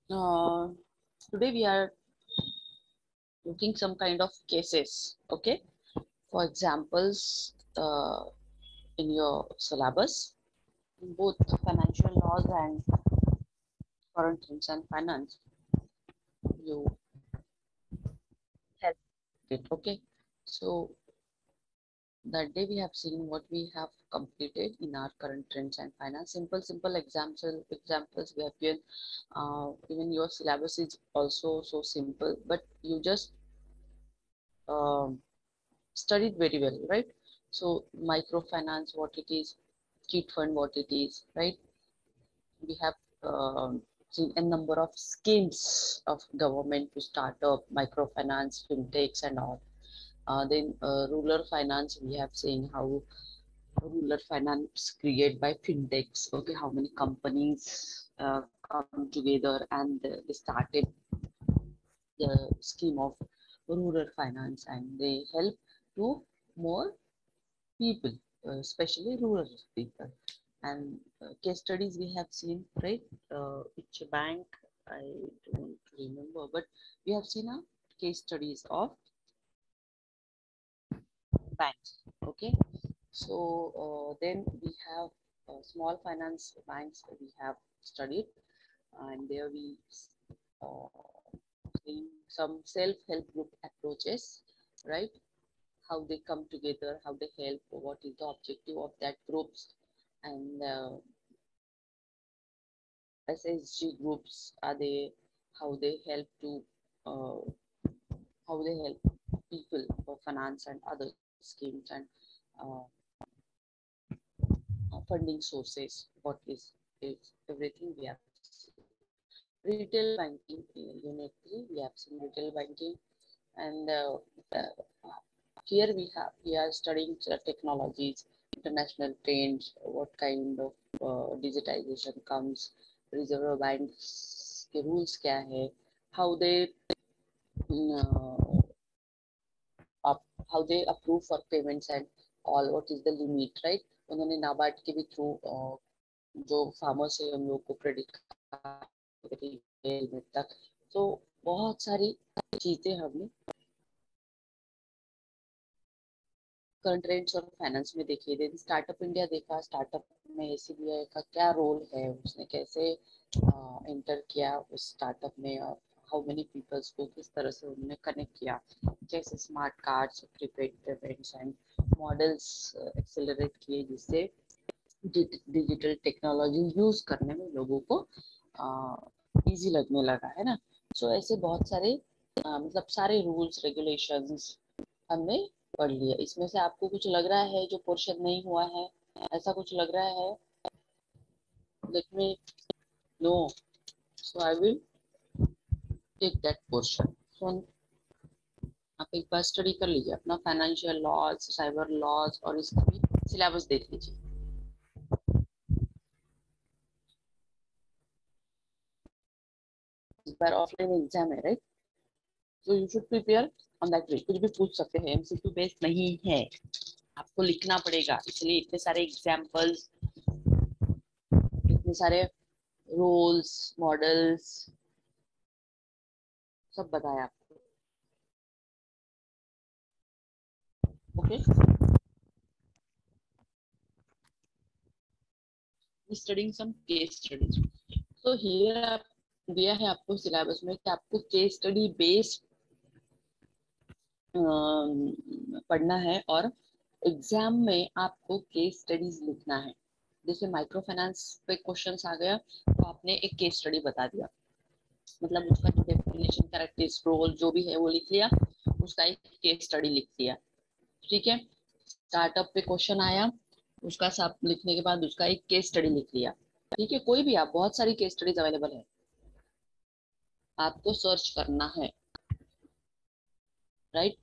Uh, Today we are looking some kind of cases. Okay, for examples in your syllabus, both financial laws and current trends and finance. You help it. Okay, so that day we have seen what we have completed in our current trends and finance. Simple examples we have given. Even your syllabus is also so simple, but you just um, studied very well, right? So microfinance, what it is, cheat fund, what it is, right? We have seen a number of schemes of government to start up microfinance, fintechs, and all. Then rural finance, we have seen how rural finance created by fintechs. Okay, how many companies come together and they started the scheme of rural finance, and they help to more people, especially rural people. And case studies we have seen, right? Which bank, I don't remember, but we have seen a case studies of banks. Okay, so then we have small finance banks we have studied, and there we uh, seen some self-help group approaches, right? How they come together, how they help, what is the objective of that groups, and SSG groups are they, how they help to uh, how they help people for finance and other schemes, and uh, funding sources, what is everything we have seen. Retail banking, unit 3, we have seen retail banking, and here we are studying technologies, international trends, what kind of digitization comes, reserve banks के rules क्या है, how they uh, up, how they approve for payments and all, what is the limit, right? उन्होंने नाबार्ड के भी through जो farmers है उन लोग को क्रेडिट कार्ड लिमिट तक, तो बहुत सारी चीजें हमने करंट ट्रेंड्स और फाइनेंस में देखी। देन स्टार्टअप इंडिया देखा, स्टार्टअप में एसीबीआई का क्या रोल है, उसने कैसे एंटर किया उस स्टार्टअप में, और हाउ मेनी पीपल्स को किस तरह से उन्होंने कनेक्ट किया, कैसे smart cards, prepaid payments and models accelerate किए, जिससे डिजिटल टेक्नोलॉजी यूज करने में लोगों को इजी लगने लगा है ना। सो ऐसे बहुत सारे मतलब सारे रूल्स रेगुलेशंस हमने पढ़ लिया। इसमें से आपको कुछ लग रहा है जो पोर्शन नहीं हुआ है, ऐसा कुछ लग रहा है? Let me know, so I will take that portion. सो आप एक बार स्टडी कर लीजिए अपना फाइनेंशियल लॉज, साइबर लॉज, और इसका भी सिलेबस देख लीजिए। इस बार ऑफलाइन एग्जाम है, right? So you should prepare on that way. कुछ भी पूछ सकते हैं, एमसीक्यू बेस्ड नहीं है, आपको लिखना पड़ेगा। इसलिए इतने सारे एग्जाम्पल्स, इतने सारे रोल्स, मॉडल्स सब बताया आपको। Okay, studying some case studies. तो हियर आप दिया है आपको सिलेबस में कि आपको केस स्टडी बेस्ड पढ़ना है, और एग्जाम में आपको केस स्टडीज लिखना है। जैसे माइक्रो फाइनेंस पे क्वेश्चंस आ गया तो आपने एक केस स्टडी बता दिया, मतलब उसका जो डेफिनेशन, कैरेक्टरिस्टिक्स, रोल जो भी है वो लिख लिया, उसका एक केस स्टडी लिख दिया। ठीक है, स्टार्टअप पे क्वेश्चन आया, उसका सब लिखने के बाद उसका एक केस स्टडी लिख लिया। ठीक है, कोई भी, आप बहुत सारी केस स्टडीज अवेलेबल है, आपको सर्च करना है, राइट?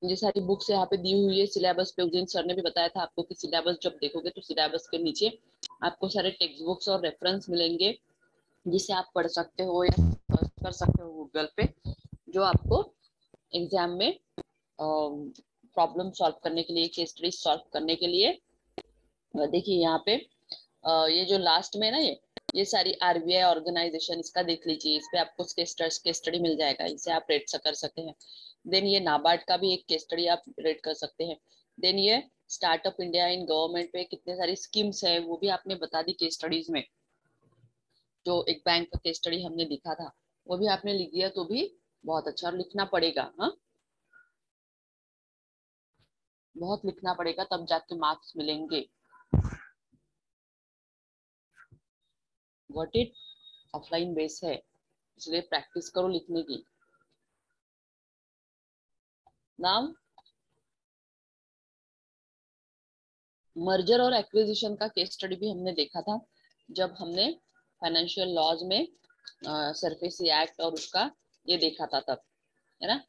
ये सारी बुक्स यहाँ पे दी हुई है सिलेबस पे। उस दिन सर ने भी बताया था आपको कि सिलेबस जब देखोगे तो सिलेबस के नीचे आपको सारे टेक्स्ट बुक्स और रेफरेंस मिलेंगे, जिसे आप पढ़ सकते हो या सर्च कर सकते हो गूगल पे, जो आपको एग्जाम में प्रॉब्लम सॉल्व करने के लिए, केस स्टडी सॉल्व करने के लिए। देखिए यहाँ पे ये जो लास्ट में ना ये सारी आरबीआई ऑर्गेनाइजेशन, इसका देख लीजिए, इस पे आपको केस स्टडी मिल जाएगा, इसे आप रेट कर सकते हैं। देन ये नाबार्ड का भी एक केस स्टडी आप रेट कर सकते हैं। देन ये स्टार्टअप इंडिया इन गवर्नमेंट पे कितने सारी स्कीम्स है वो भी आपने बता दी केस स्टडीज में। जो एक बैंक का केस स्टडी हमने लिखा था वो भी आपने लिख दिया, तो भी बहुत अच्छा। और लिखना पड़ेगा, हाँ, बहुत लिखना पड़ेगा, तब जाके मार्क्स मिलेंगे। व्हाट इट ऑफलाइन बेस है, इसलिए प्रैक्टिस करो लिखने की। नाउ मर्जर और एक्विजिशन का केस स्टडी भी हमने देखा था जब हमने फाइनेंशियल लॉज में सरफेसी एक्ट और उसका ये देखा था तब, है ना।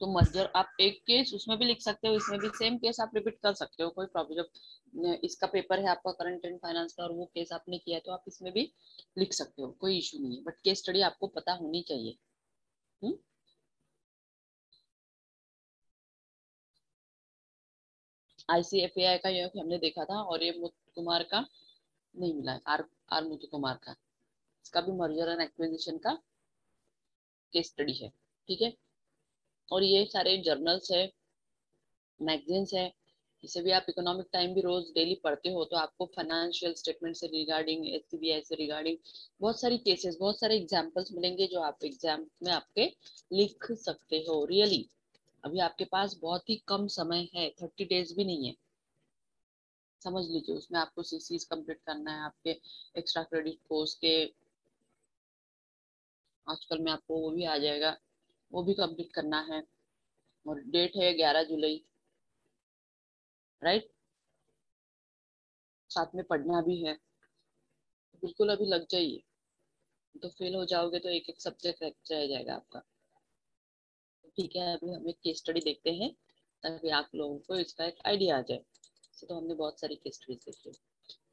तो मर्जर आप एक केस उसमें भी लिख सकते हो, इसमें भी सेम केस आप रिपीट कर सकते हो, कोई प्रॉब्लम। इसका पेपर है आपका करंट एंड फाइनेंस का और वो केस आपने किया है तो आप इसमें भी लिख सकते हो, कोई इशू नहीं है, बट केस स्टडी आपको पता होनी चाहिए। आईसीएफएआई का ये हमने देखा था, और ये मुथु कुमार का नहीं मिला है, आर आर मुथु कुमार का, इसका भी मर्जर एंड एक्विजिशन का केस स्टडी है, ठीक है। और ये सारे जर्नल्स है, मैगजीन्स है, इसे भी आप इकोनॉमिक टाइम भी रोज डेली पढ़ते हो, तो आपको फाइनेंशियल स्टेटमेंट से रिगार्डिंग, एससीबीआई से रिगार्डिंग बहुत सारी केसेस, बहुत सारे एग्जांपल्स मिलेंगे जो आप एग्जाम में आपके लिख सकते हो रियली। अभी आपके पास बहुत ही कम समय है, 30 days भी नहीं है, समझ लीजिए। उसमें आपको सीसीज कंप्लीट करना है, आपके एक्स्ट्रा क्रेडिट कोर्स के आजकल में आपको वो भी आ जाएगा, वो भी कंप्लीट करना है। और डेट है 11 जुलाई, राइट, साथ में पढ़ना भी है, तो बिल्कुल अभी लग जाइए, तो फेल हो जाओगे तो एक एक सब्जेक्ट रह जाएगा आपका। ठीक है, अभी हम एक केस स्टडी देखते हैं ताकि आप लोगों को इसका एक आइडिया आ जाए। तो हमने बहुत सारी केस स्टडीज देखी।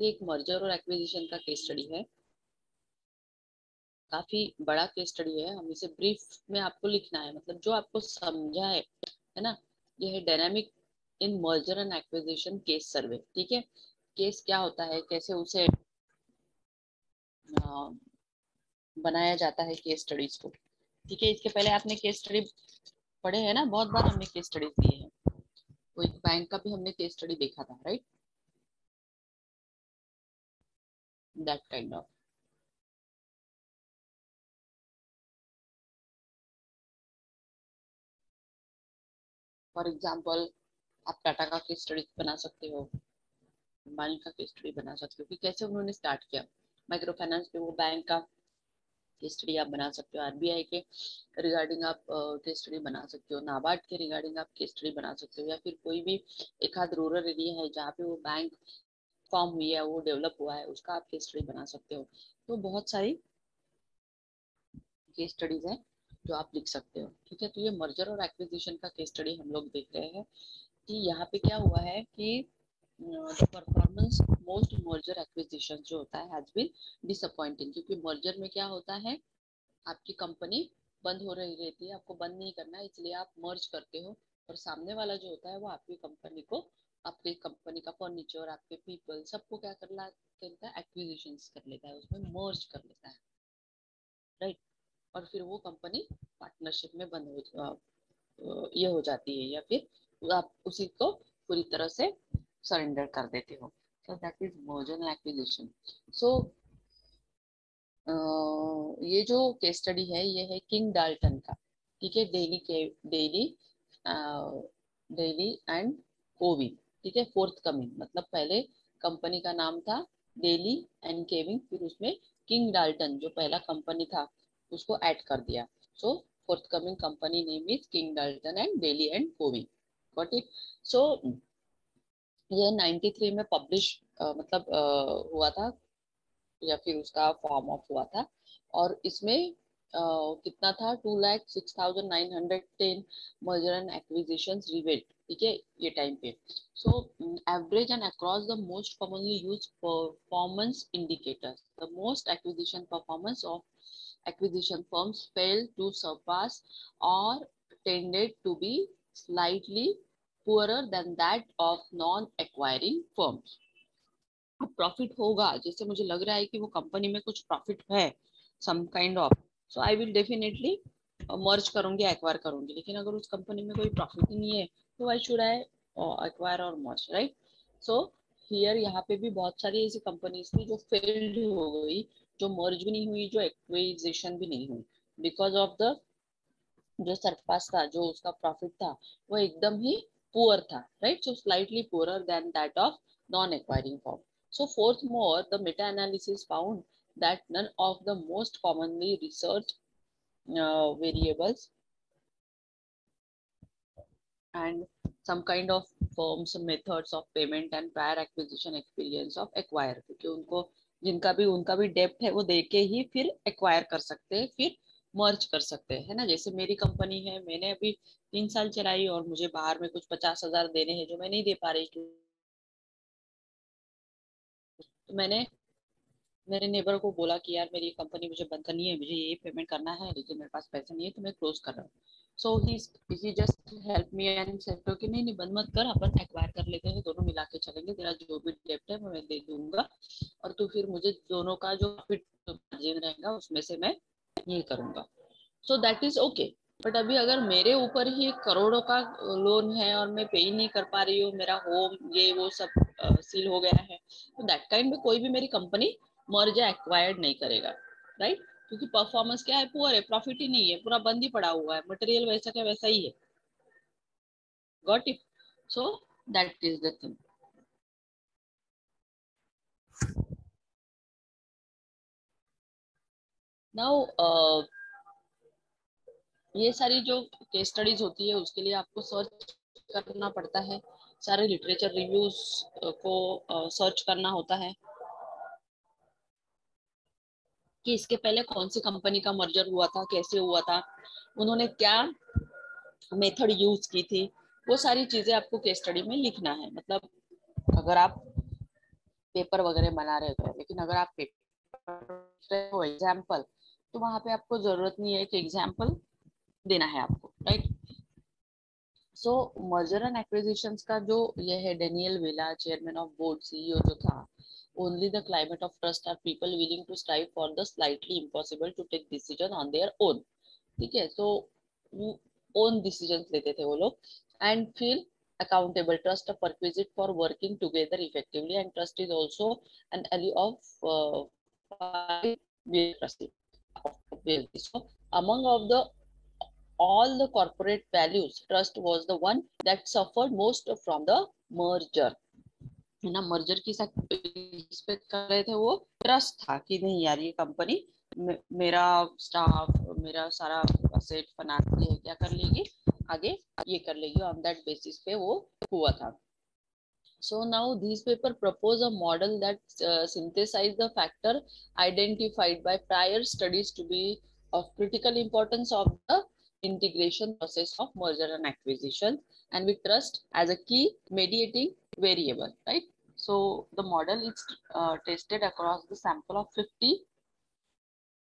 ये एक मर्जर और एक्विजिशन का केस स्टडी है, काफी बड़ा केस स्टडी है, हम इसे ब्रीफ में आपको लिखना है, मतलब जो आपको समझा है ना। ये है dynamic in merger and acquisition case survey, ठीक है। केस क्या होता है, कैसे उसे बनाया जाता है केस स्टडीज को, ठीक है। इसके पहले आपने केस स्टडी पढ़े हैं ना, बहुत बार हमने केस स्टडीज दिए हैं। कोई बैंक का भी हमने केस स्टडी देखा था, right, that kind of. For example आप टाटा का केस स्टडी बना सकते हो, अंबानी का केस स्टडी बना सकते हो कि कैसे उन्होंने स्टार्ट किया। माइक्रो फाइनेंस पे वो बैंक का केस स्टडी आप बना सकते हो, आरबीआई के रिगार्डिंग आप केस स्टडी बना सकते हो, नाबार्ड के रिगार्डिंग आप केस स्टडी बना सकते हो, या फिर कोई भी एक आध रूरल एरिया है जहाँ पे वो बैंक फॉर्म हुई है, वो डेवलप हुआ है, उसका आप केस स्टडी बना सकते हो। तो बहुत सारी केस स्टडीज हैं जो आप लिख सकते हो, ठीक है। तो ये मर्जर और एक्विजिशन का केस स्टडी हम लोग देख रहे हैं कि यहाँ पे क्या हुआ है कि परफॉर्मेंस मोस्ट मर्जर एक्विजिशन जो होता है हैज बीन डिसअपॉइंटिंग, क्योंकि मर्जर में क्या होता है, आपकी कंपनी बंद हो रही रहती है, आपको बंद नहीं करना है, इसलिए आप मर्ज करते हो, और सामने वाला जो होता है वो आपकी कंपनी को, आपकी कंपनी का फर्नीचर, आपके पीपल सबको क्या कर लेता है, एक्विजिशन कर लेता है, उसमें मर्ज कर लेता है, राइट। और फिर वो कंपनी पार्टनरशिप में बंद ये हो जाती है, या फिर आप उसी को पूरी तरह से सरेंडर कर देते हो। So that is merger and acquisition. So ये जो केस स्टडी है ये है किंग डाल्टन का, ठीक है। डेली डेली एंड कोवी, ठीक है। फोर्थ कमिंग मतलब पहले कंपनी का नाम था डेली एंड केविंग, फिर उसमें किंग डाल्टन जो पहला कंपनी था उसको ऐड कर दिया। So fourth coming company name is king Dalton and Daily and Covey, got it. So ये 93 में पब्लिश मतलब हुआ था, या फिर उसका फॉर्म ऑफ हुआ था, और इसमें कितना था, 2,06,910 मर्जर एंड एक्विजिशन रिवेल्ड, ठीक है, ये टाइम पे। So average and across the most commonly use performance indicators, the most acquisition performance of acquisition firms failed to surpass or tended to be slightly poorer than that of non-acquiring firms. Profit होगा, जैसे मुझे लग रहा है कि वो company में कुछ प्रॉफिट है some kind of, so I will definitely merge करूंगी, एक्वायर करूंगी। लेकिन अगर उस कंपनी में कोई प्रॉफिट ही नहीं है तो व्हाई शुड आई एक्वायर और मर्ज, राइट? सो हियर यहाँ पे भी बहुत सारी ऐसी कंपनीज थी जो फेल्ड हो गई, जो मर्ज भी नहीं हुई, जो एक्विजिशन भी नहीं हुई, बिकॉज ऑफ द जो सरपास था, जो उसका प्रॉफिट था, वो एकदम ही पुअर था, right? So slightly poor then that of non acquiring form. So fourthmore, the meta-analysis found that none of the most commonly researched variables and some kind of firms, methods of payment and prior acquisition experience of acquire, क्योंकि उनको उनका भी depth है, वो देके ही फिर acquire कर सकते हैं, फिर मर्ज कर सकते हैं, है ना? जैसे मेरी कंपनी है, मैंने अभी 3 साल चलाई और मुझे बाहर में कुछ 50,000 देने हैं जो मैं नहीं दे पा रही, तो मैंने मेरे नेबर को बोला कि यार मेरी कंपनी मुझे बंद करनी है, मुझे ये पेमेंट करना है, लेकिन मेरे पास पैसा नहीं है, तो मैं क्लोज कर रहा हूँ. So he just help me and said कि नहीं नहीं, बंद मत कर, अपन एक्वायर कर लेते हैं, दोनों मिला के चलेंगे, तेरा जो भी डेप्ट है मैं दे दूंगा, और तू फिर मुझे दोनों का जो प्रॉफिट मार्जिन रहेगा उसमें से मैं ये करूंगा. सो दैट इज ओके. बट अभी अगर मेरे ऊपर ही करोड़ों का लोन है और मैं पे ही नहीं कर पा रही हूँ, मेरा होम ये वो सब सील हो गया है, तो दैट काइंड में कोई भी मेरी कंपनी मर्ज या एक्वायर्ड नहीं करेगा, राइट? क्योंकि परफॉर्मेंस क्या है, पुअर है, प्रॉफिट ही नहीं है, पूरा बंद ही पड़ा हुआ है, मटेरियल वैसा क्या वैसा ही है. Got it? So that is the thing. Now ये सारी जो केस स्टडीज होती है उसके लिए आपको सर्च करना पड़ता है, सारे लिटरेचर रिव्यूज को सर्च करना होता है कि इसके पहले कौन सी कंपनी का मर्जर हुआ था, कैसे हुआ था, उन्होंने क्या मेथड यूज की थी, वो सारी चीजें आपको केस स्टडी में लिखना है. मतलब अगर आप पेपर वगैरह बना रहे हो, लेकिन अगर आप पेपर हो एग्जाम्पल, तो वहां पे आपको जरूरत नहीं है कि एग्जाम्पल देना है आपको, right? So merger and acquisitions का जो ये है, Daniel Villa, chairman of board, CEO जो था, only the climate of trust are people willing to strive for the slightly impossible to take decision on their own. ठीक है? So own decision लेते थे वो लोग and feel accountable. Trust a perquisite for working together effectively, and trust is also an ally of trustee. So among of the all the corporate values, trust was the one that suffered most from the merger. है ना? Merger की इस पे कर रहे थे, वो trust था कि नहीं यार ये कंपनी मेरा स्टाफ, मेरा सारा सेट फाइनेंस ये क्या कर लेगी, आगे ये कर लेगी, ऑन दैट बेसिस पे वो हुआ था. So now these paper propose a model that synthesize the factor identified by prior studies to be of critical importance of the integration process of merger and acquisition, and with trust as a key mediating variable, right? So the model is tested across the sample of 50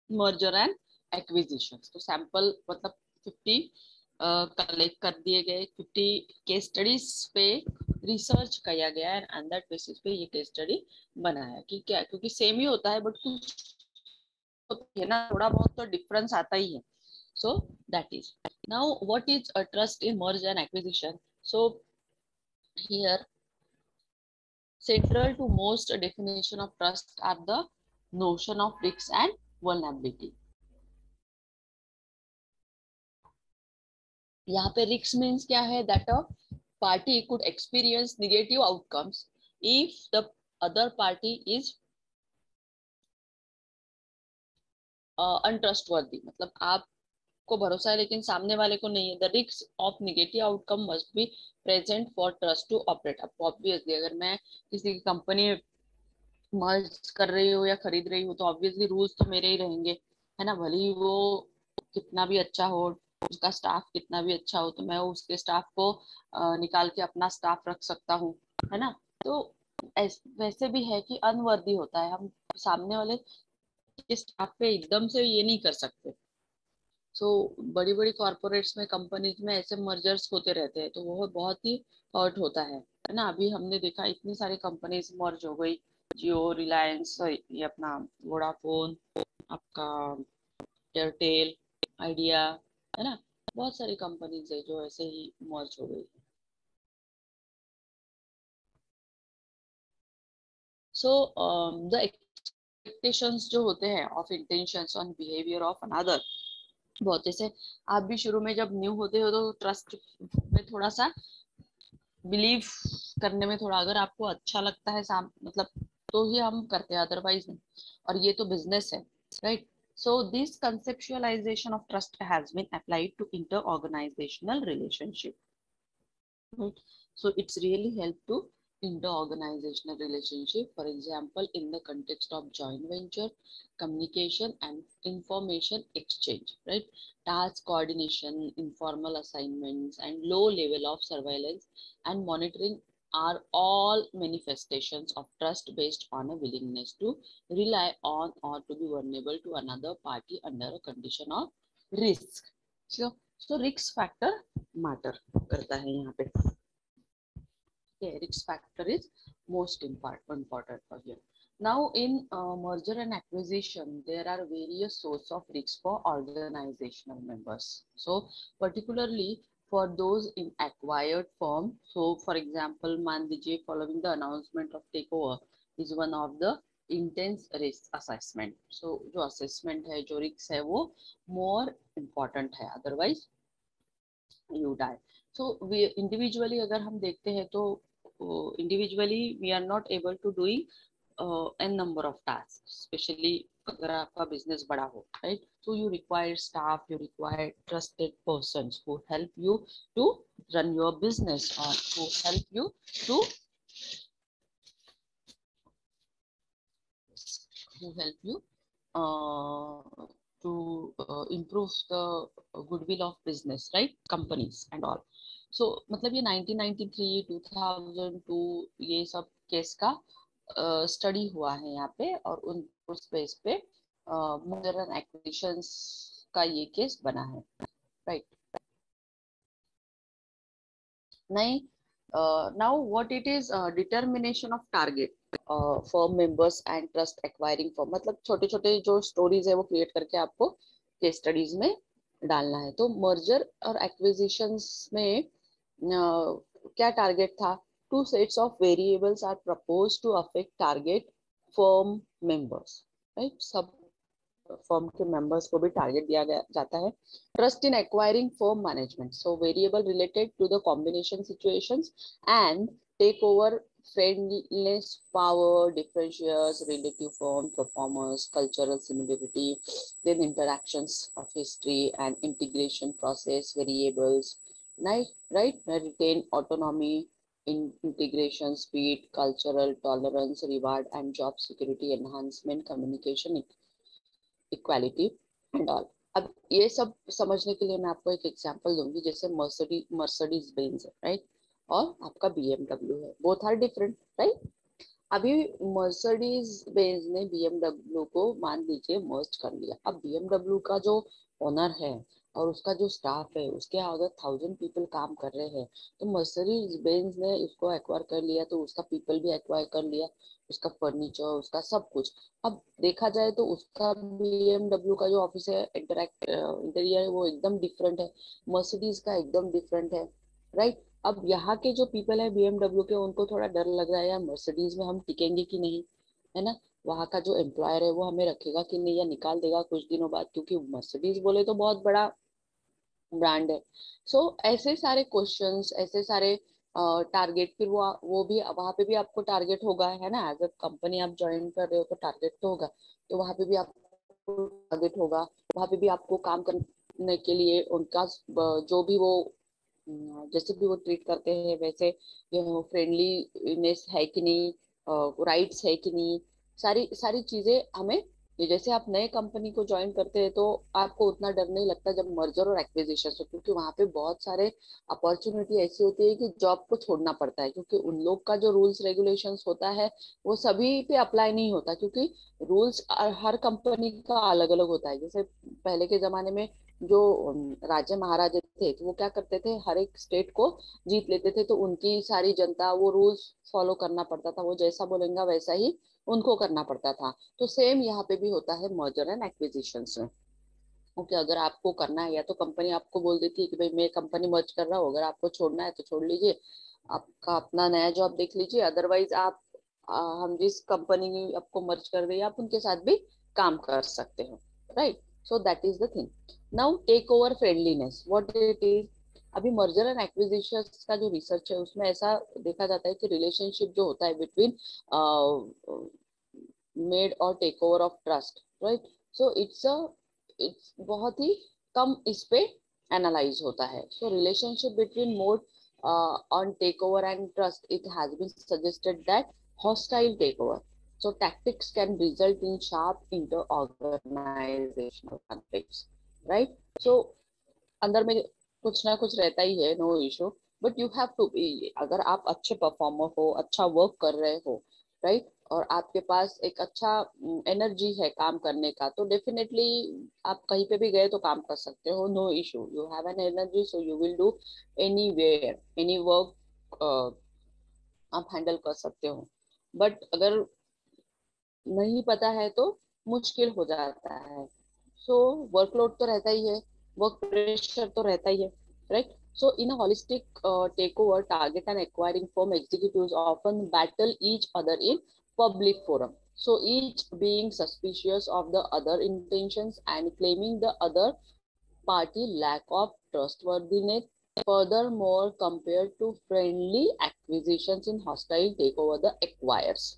merger and acquisitions. तो sample मतलब 50 collect कर दिए गए, 50 case studies पे research किया गया है, and that basis पे ये केस स्टडी बनाया. कि क्या, क्योंकि सेम ही होता है बट कुछ है ना, थोड़ा बहुत तो डिफरेंस आता ही है. So that is. Now what is a trust in merge and acquisition? So here central to most definition of trust are the notion of risk and vulnerability. यहाँ पे रिस्क मीन्स क्या है, that a party could experience negative outcomes if the other party is untrustworthy. मतलब आपको भरोसा है लेकिन सामने वाले को नहीं है. The risk of negative outcome must be present for trust to operate. अब ऑब्वियसली अगर मैं किसी की कंपनी मर्ज कर रही हूँ या खरीद रही हूँ तो ऑब्वियसली रूल्स तो मेरे ही रहेंगे, है ना? भले ही वो कितना भी अच्छा हो, उसका स्टाफ कितना भी अच्छा हो, तो मैं उसके स्टाफ को निकाल के अपना स्टाफ रख सकता हूँ, है ना? तो वैसे भी है कि अनवर्दी होता है, हम सामने वाले के स्टाफ पे एकदम से ये नहीं कर सकते. सो बड़ी बड़ी कॉर्पोरेट्स में, कंपनीज में ऐसे मर्जर्स होते रहते हैं, तो वो बहुत ही हर्ट होता है ना? अभी हमने देखा इतनी सारी कंपनीज मर्ज हो गई जियो, रिलायंस, ये अपना वोडाफोन, आपका एयरटेल, आइडिया, है ना, बहुत सारी कंपनीज है जो ऐसे ही मर्ज हो गई। सो द एक्सपेक्टेशंस जो होते हैं of intentions on behaviour of another, बहुत जैसे आप भी शुरू में जब न्यू होते हो तो ट्रस्ट में थोड़ा सा बिलीव करने में थोड़ा, अगर आपको अच्छा लगता है मतलब तो ही हम करते हैं, अदरवाइज नहीं। और ये तो बिजनेस है, right? So this conceptualisation of trust has been applied to inter organisational relationship, right? So it's really help to inter-organizational relationship. For example, in the context of joint venture, communication and information exchange, right? Task coordination, informal assignments, and low level of surveillance and monitoring are all manifestations of trust based on a willingness to rely on or to be vulnerable to another party under a condition of risk. So risk factor matter करता है यहाँ पे. Okay, risk factor is most important for here. Now, in merger and acquisition, there are various sources of risk for organizational members. So, particularly for those in acquired firm. So, for example, मान लीजिए following the announcement of takeover is one of the intense risk assessment. So, जो assessment है, जो risk है, वो more important है. Otherwise, you die. So, we individually अगर हम देखते हैं तो individually we are not able to doing n number of tasks, especially अगर आपका business बड़ा हो, right? So you require staff, you require trusted persons who help you to run your business or who help you to improve the goodwill of business, right? Companies and all. So मतलब ये 1993, 2002 ये सब case का study हुआ है यहाँ पे, और उस बेस पे मर्जर एंड एक्विजिशंस का ये केस बना है, राइट? नहीं, now what it is, determination of target form members and trust acquiring form, मतलब छोटे छोटे जो स्टोरीज है वो क्रिएट करके आपको केस स्टडीज में डालना है. तो मर्जर और एक्विजिशंस में क्या टारगेट था? Two sets of variables are propose to affect target firm members, right? सब फर्म के मेंबर्स को भी टारगेट दिया गया जाता है. Trust in acquiring firm management, so variable related to the combination situations and take over, friendliness, power, differentials, relative form, performance, cultural similarity, then interactions of history and integration process variables, right? Retain autonomy, integration, speed, cultural tolerance, reward and job security enhancement, communication, equality and all. अब ये सब समझने के लिए मैं आपको एक example दूंगी. जैसे मर्सिडीज बेंज है, राइट? और आपका बीएमडब्ल्यू है. Both are different, right? अभी मर्सिडीज बेंज ने बीएमडब्ल्यू को मान लीजिए मर्ज कर लिया. अब बीएमडब्ल्यू का जो ओनर है और उसका जो स्टाफ है, उसके अगर 1000 पीपल काम कर रहे हैं, तो मर्सिडीज बेंज ने उसको एक्वायर कर लिया, तो उसका पीपल भी एक्वायर कर लिया, उसका फर्नीचर, उसका सब कुछ. अब देखा जाए तो उसका बीएमडब्ल्यू का जो ऑफिस है, इंटीरियर है, वो एकदम डिफरेंट है. मर्सिडीज का एकदम डिफरेंट है, राइट? अब यहाँ के जो पीपल है बीएमडब्ल्यू के, उनको थोड़ा डर लग रहा है यार मर्सिडीज में हम टिकेंगे कि नहीं, है ना? वहाँ का जो एम्प्लॉयर है वो हमें रखेगा कि नहीं, या निकाल देगा कुछ दिनों बाद, क्योंकि मर्सिडीज बोले तो बहुत बड़ा ब्रांड है. सो ऐसे सारे क्वेश्चंस, ऐसे सारे टारगेट, फिर वो भी वहां पे भी आपको टारगेट होगा, है ना? एज अ कंपनी आप ज्वाइन कर रहे हो तो टारगेट तो होगा. तो वहां पे भी आपको टारगेट होगा. वहां पे भी आपको काम करने के लिए उनका जो भी वो जैसे भी वो ट्रीट करते हैं वैसे फ्रेंडलीनेस है कि नहीं, राइट्स है कि नहीं, सारी सारी चीजें हमें. ये जैसे आप नए कंपनी को ज्वाइन करते हैं तो आपको उतना डर नहीं लगता जब मर्जर और एक्विजिशन हो, क्योंकि वहां पे बहुत सारे अपॉर्चुनिटी ऐसी होती है कि जॉब को छोड़ना पड़ता है, क्योंकि उन लोग का जो रूल्स रेगुलेशंस होता है वो सभी पे अप्लाई नहीं होता, क्योंकि रूल्स हर कंपनी का अलग अलग होता है. जैसे पहले के जमाने में जो राजे महाराजे थे तो वो क्या करते थे, हर एक स्टेट को जीत लेते थे, तो उनकी सारी जनता वो रूल्स फॉलो करना पड़ता था, वो जैसा बोलेंगे वैसा ही उनको करना पड़ता था। तो सेम यहाँ पे भी होता है मर्जर एंड एक्विजिशन में। ओके, अगर आपको करना है, या तो कंपनी आपको बोल देती है कि भाई मैं कंपनी मर्ज कर रहा हूँ, अगर आपको छोड़ना है तो छोड़ लीजिए, आपका अपना नया जॉब देख लीजिए, अदरवाइज आप हम जिस कंपनी आपको मर्ज कर रही है आप उनके साथ भी काम कर सकते हो, right. So that is the thing. Now take over friendliness, what it is. अभी मर्जर एंड एक्विजिशन का जो रिसर्च है उसमें ऐसा देखा जाता है कि रिलेशनशिप जो होता है बिटवीन मेड और takeover of trust, right. So it's बहुत ही कम इस पे एनालाइज होता है। So relationship between mode on takeover and trust, it has been suggested that hostile takeover, so tactics can result in sharp inter-organizational conflicts, right? So अंदर में कुछ ना कुछ रहता ही है, no issue, but you have to be, अगर आप अच्छे परफॉर्मर हो, अच्छा वर्क कर रहे हो, राइट, और आपके पास एक अच्छा एनर्जी है काम करने का, तो डेफिनेटली आप कहीं पे भी गए तो काम कर सकते हो, no issue, you have an energy, so you will do anywhere any work, आप हैंडल कर सकते हो। बट अगर नहीं पता है तो मुश्किल हो जाता है। सो वर्कलोड तो रहता ही है, वर्क प्रेशर तो रहता ही है, right. So in a holistic takeover, target and acquiring firm executives often battle each other in public forum. So each being suspicious of the other intentions and claiming the other party lack of trustworthiness. Furthermore, compared to friendly acquisitions in hostile takeover, the acquires.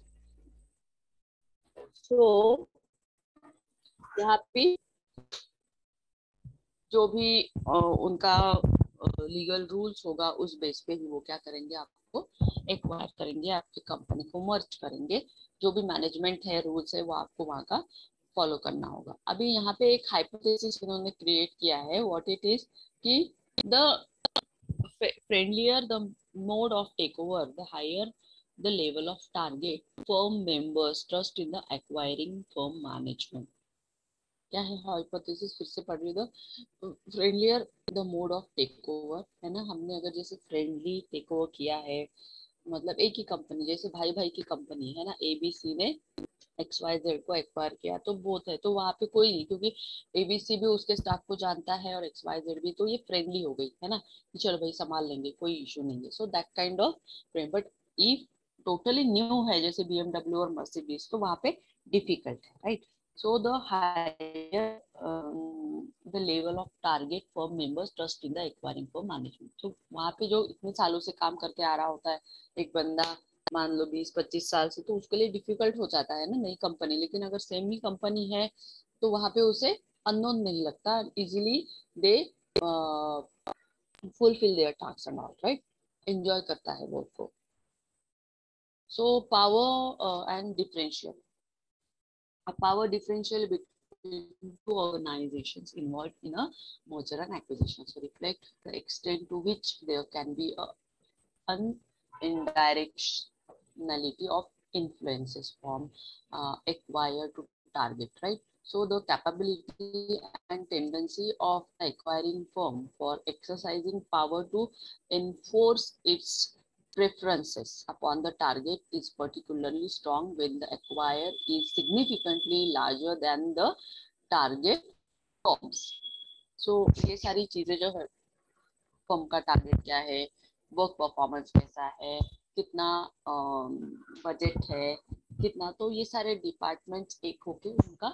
So यहाँ पे जो भी उनका legal rules होगा उस base पे ही वो क्या करेंगे, आपको एक्वायर करेंगे, आपकी कंपनी को मर्ज करेंगे, जो भी मैनेजमेंट है, रूल्स है, वो आपको वहाँ का फॉलो करना होगा। अभी यहाँ पे एक हाइपोथेसिस इन्होंने क्रिएट किया है, व्हाट इट इज, कि the friendlier the mode of takeover, the higher the level of target firm members trust in the acquiring firm management. क्या है हाइपोथेसिस, फिर से पढ़ रही दो। Friendlier the mode of takeover, है ना, हमने अगर जैसे फ्रेंडली टेक ओवर किया है, मतलब एक ही कंपनी, जैसे भाई भाई की कंपनी है ना, एबीसी ने एक्स वाई जेड को एक्वायर किया, तो बोथ है, तो वहां पे कोई नहीं, क्योंकि एबीसी भी उसके स्टाफ को जानता है और एक्स वाई जेड भी, तो ये फ्रेंडली हो गई, है ना, कि चलो भाई संभाल लेंगे, कोई इशू नहीं है। So that kind of friend. But if totally new है जैसे बीएमडब्ल्यू और मर्सिडीज, तो वहां पे डिफिकल्ट है, right. So the higher the level of target firm members trust in the acquiring firm management. So वहाँ पे जो इतने सालों से काम करके आ रहा होता है एक बंदा, मान लो 20-25 साल से, तो उसके लिए डिफिकल्ट हो जाता है ना नई कंपनी। लेकिन अगर सेम ही कंपनी है तो वहाँ पे उसे अननोन नहीं लगता, easily they fulfil there task and all, right, enjoy करता है वर्क को। So power and differential, a power differential between two organizations involved in a merger and acquisition. So reflect the extent to which there can be an indirectionality of influences from acquire to target, right? So the capability and tendency of the acquiring firm for exercising power to enforce its preferences upon the target is particularly strong when the acquirer is significantly larger than the target firms. So ये सारी चीजें जो है, firm का target क्या है, work performance कैसा है, कितना बजट है, कितना, तो ये सारे डिपार्टमेंट्स एक होके उनका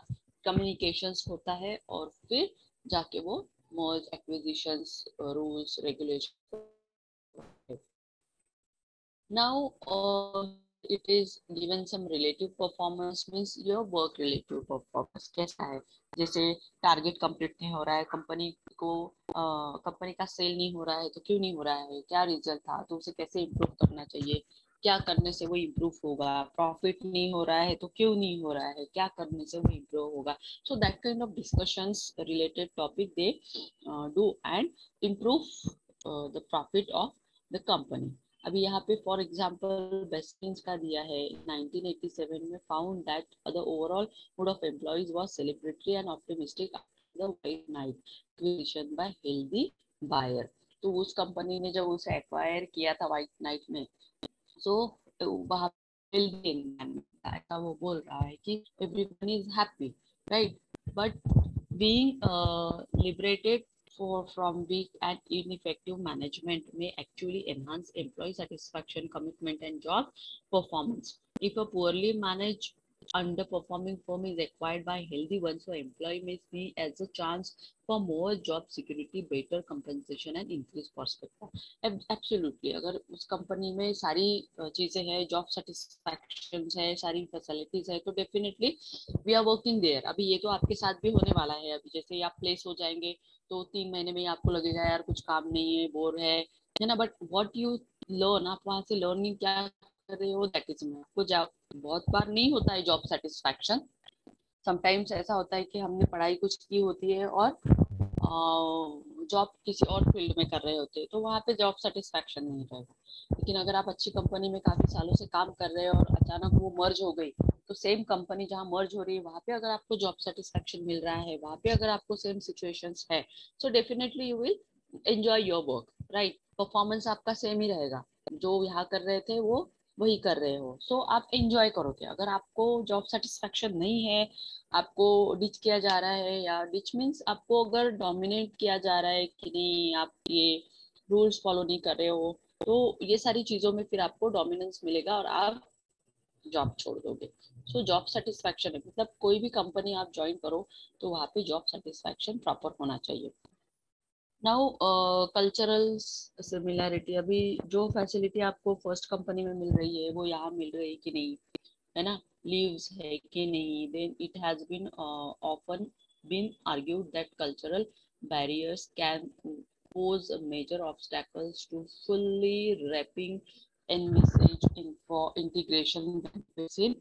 कम्युनिकेशंस होता है, और फिर जाके वो merge acquisitions rules regulation. Now, it is given some relative performance, means your work relative performance कैसा है, जैसे टारगेट कंप्लीट नहीं हो रहा है, कंपनी को कंपनी का सेल नहीं हो रहा है, तो क्यों नहीं हो रहा है, क्या रिजल्ट था, तो उसे कैसे इम्प्रूव करना चाहिए, क्या करने से वो इम्प्रूव होगा, प्रॉफिट नहीं हो रहा है तो क्यों नहीं हो रहा है, क्या करने से वो इम्प्रूव होगा। So that kind of discussions related topic they do and improve the profit of the company. अभी यहाँ पे फॉर एग्जांपल बेस्किंस का दिया है, 1987 में found that the overall mood of employees was celebratory and optimistic the white knight acquisition by healthy buyer. तो उस company ने जब उसे एक्वायर किया था व्हाइट नाइट में, सो वहां ऐसा वो बोल रहा है कि everyone is happy, right, but being liberated from weak and ineffective management may actually enhance employee satisfaction, commitment, and job performance. If a poorly managed, underperforming firm is acquired by a healthy one, so employee may see as a chance for more job security, better compensation, and increased perspective. Absolutely, अगर उस company में सारी चीजें हैं, job satisfaction है, सारी facilities है, तो definitely we are working there. अभी ये तो आपके साथ भी होने वाला है। अभी जैसे ही आप प्लेस हो जाएंगे तो 3 महीने में आपको लगेगा यार कुछ काम नहीं है, बोर है ना, बट व्हाट यू लर्न, आप वहां से लर्निंग क्या कर रहे हो, दैट इज आपको जॉब। बहुत बार नहीं होता है जॉब सेटिस्फैक्शन, समटाइम्स ऐसा होता है कि हमने पढ़ाई कुछ की होती है और जॉब किसी और फील्ड में कर रहे होते हैं, तो वहाँ पे जॉब सेटिस्फैक्शन नहीं रहेगा। लेकिन अगर आप अच्छी कंपनी में काफी सालों से काम कर रहे हो और अचानक वो मर्ज हो गई, तो सेम कंपनी जहाँ मर्ज हो रही है वहाँ पे अगर आपको जॉब सेटिस्फैक्शन मिल रहा है, वहाँ पे अगर आपको सेम सिचुएशंस है, so definitely you will enjoy your work, right. Performance आपका सेम ही रहेगा, जो यहाँ कर रहे थे वो वही कर रहे हो, सो आप एंजॉय करोगे। अगर आपको जॉब सेटिस्फैक्शन नहीं है, आपको डिच किया जा रहा है, या डिच मीन्स आपको अगर डोमिनेट किया जा रहा है कि नहीं, आप ये रूल्स फॉलो नहीं कर रहे हो, तो ये सारी चीजों में फिर आपको डोमिनेंस मिलेगा और आप जॉब छोड़ दोगे। सो जॉब सेटिस्फैक्शन है, मतलब कोई भी कंपनी आप ज्वाइन करो तो वहाँ पे जॉब सेटिस्फैक्शन प्रॉपर होना चाहिए। नाउ कल्चरल सिमिलैरिटी, अभी जो फैसिलिटी आपको फर्स्ट कंपनी में मिल रही है वो यहाँ मिल रही है कि नहीं, है ना, लीव्स है कि नहीं, then it has been often been argued that cultural barriers can pose major obstacles to fully wrapping envisaged info integration benefits in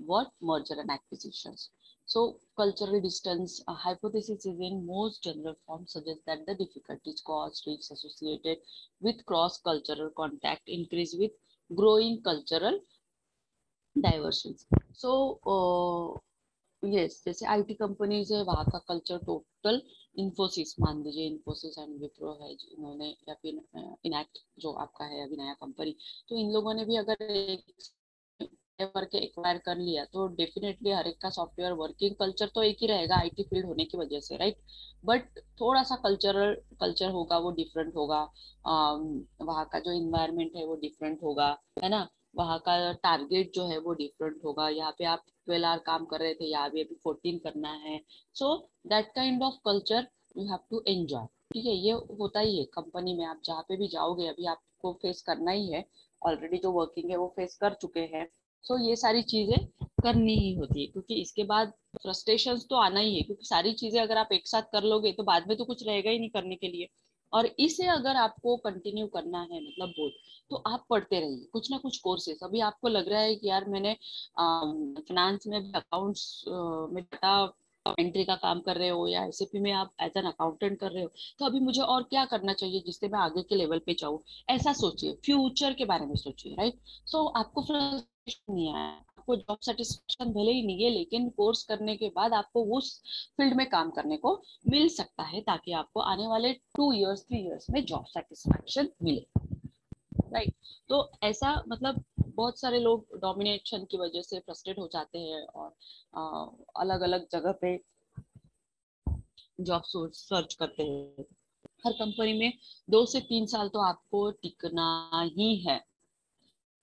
what merger and acquisitions. So cultural distance hypothesis is in most general form suggests that the difficulties, cost, risks associated with cross cultural contact increase with growing cultural diversions. So yes, जैसे IT companies है वहाँ का culture total, Infosys मान लीजिए, Infosys and Wipro है जिन्होंने, या फिर इनैक्ट जो आपका है अभी नया कंपनी, तो इन लोगों ने भी अगर एक करके एक्वायर कर लिया तो डेफिनेटली हर एक का सॉफ्टवेयर वर्किंग कल्चर तो एक ही रहेगा आईटी फील्ड होने की वजह से, राइट, बट थोड़ा सा कल्चरल कल्चर होगा वो डिफरेंट होगा। वहाँ का जो इन्वायरमेंट है वो डिफरेंट होगा, है ना, वहाँ का टारगेट जो है वो डिफरेंट होगा। यहाँ पे आप 12 आवर काम कर रहे थे, यहाँ भी अभी 14 करना है, so that kind of culture you have to enjoy. ठीक है, ये होता ही है कंपनी में, आप जहाँ पे भी जाओगे अभी आपको फेस करना ही है, ऑलरेडी जो वर्किंग है वो फेस कर चुके हैं। सो ये सारी चीजें करनी ही होती है, क्योंकि इसके बाद फ्रस्ट्रेशन तो आना ही है, क्योंकि सारी चीजें अगर आप एक साथ कर लोगे तो बाद में तो कुछ रहेगा ही नहीं करने के लिए। और इसे अगर आपको कंटिन्यू करना है, मतलब बोल, तो आप पढ़ते रहिए कुछ ना कुछ कोर्सेस। अभी आपको लग रहा है कि यार मैंने फिनेंस में अकाउंट्स में डाटा एंट्री का काम कर रहे हो, या एसएपी में आप एज एन अकाउंटेंट कर रहे हो, तो अभी मुझे और क्या करना चाहिए जिससे मैं आगे के लेवल पे जाऊँ। ऐसा सोचिए, फ्यूचर के बारे में सोचिए, राइट। सो आपको फ्रस्ट्रेशन नहीं आया, आपको जॉब सेटिस्फेक्शन भले ही नहीं है, लेकिन कोर्स करने के बाद आपको उस फील्ड में काम करने को मिल सकता है, ताकि आपको आने वाले 2 इयर्स 3 इयर्स में जॉब सेटिस्फैक्शन मिले, राइट। तो ऐसा मतलब बहुत सारे लोग डोमिनेशन की वजह से फ्रस्ट्रेट हो जाते हैं और अलग अलग जगह पे जॉब सर्च करते हैं। हर कंपनी में 2 से 3 साल तो आपको टिकना ही है।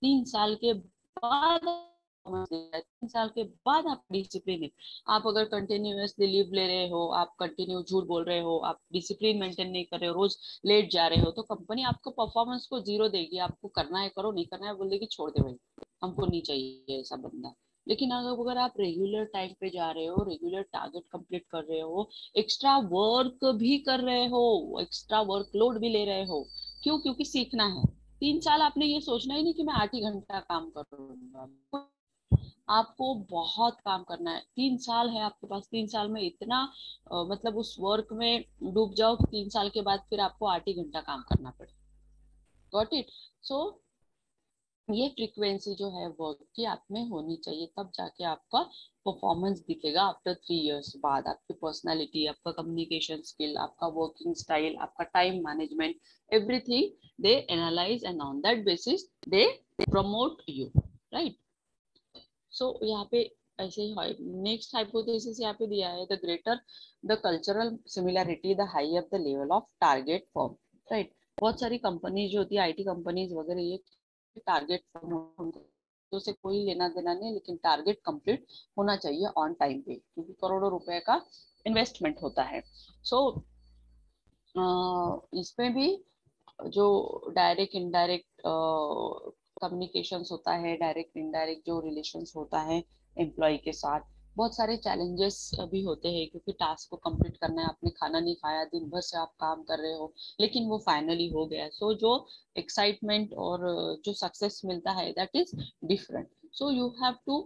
3 साल के बाद 3 साल के बाद आप डिसिप्लिन है। आप अगर कंटिन्यूअसली लीव ले रहे हो, आप कंटिन्यू झूठ बोल रहे हो, आप डिसिप्लिन मेंटेन नहीं कर रहे हो, रोज लेट जा रहे हो, तो कंपनी आपको परफॉर्मेंस को 0 देगी। आपको करना है करो, नहीं करना है बोल देगी छोड़ दे भाई, हमको नहीं चाहिए ऐसा बंदा। लेकिन अगर आप रेगुलर टाइम पे जा रहे हो, रेगुलर टारगेट कंप्लीट कर रहे हो, एक्स्ट्रा वर्क भी कर रहे हो, एक्स्ट्रा वर्कलोड भी ले रहे हो, क्यों? क्योंकि सीखना है। 3 साल आपने ये सोचना ही नहीं कि मैं 8 ही घंटा काम करूंगा, आपको बहुत काम करना है। 3 साल है आपके पास, 3 साल में इतना मतलब उस वर्क में डूब जाओ कि 3 साल के बाद फिर आपको 8 ही घंटा काम करना पड़े। Got it? सो ये फ्रीक्वेंसी जो है वर्क की आप में होनी चाहिए, तब जाके आपका परफॉर्मेंस दिखेगा आफ्टर 3 इयर्स बाद। आपकी पर्सनालिटी, आपका कम्युनिकेशन स्किल, आपका वर्किंग स्टाइल, आपका time management, everything they analyse and on that basis they promote you, right. So यहाँ पे ऐसे ही नेक्स्ट हाइपोथेसिस यहाँ पे दिया है, the greater the cultural similarity the higher the level of target form, right. बहुत सारी कंपनीज जो होती है, आईटी कंपनीज वगैरह, ये टारगेट फॉर्म तो से कोई लेना देना नहीं, लेकिन टारगेट कंप्लीट होना चाहिए ऑन टाइम पे, क्योंकि करोड़ों रुपए का इन्वेस्टमेंट होता है। सो इसमें भी जो डायरेक्ट इनडायरेक्ट कम्युनिकेशंस होता है, डायरेक्ट इनडायरेक्ट जो रिलेशंस होता है एम्प्लॉय के साथ, बहुत सारे चैलेंजेस भी होते हैं, क्योंकि टास्क को कंप्लीट करना है। आपने खाना नहीं खाया, दिन भर से आप काम कर रहे हो, लेकिन वो फाइनली हो गया। सो जो एक्साइटमेंट और जो सक्सेस मिलता है, that is different. So you have to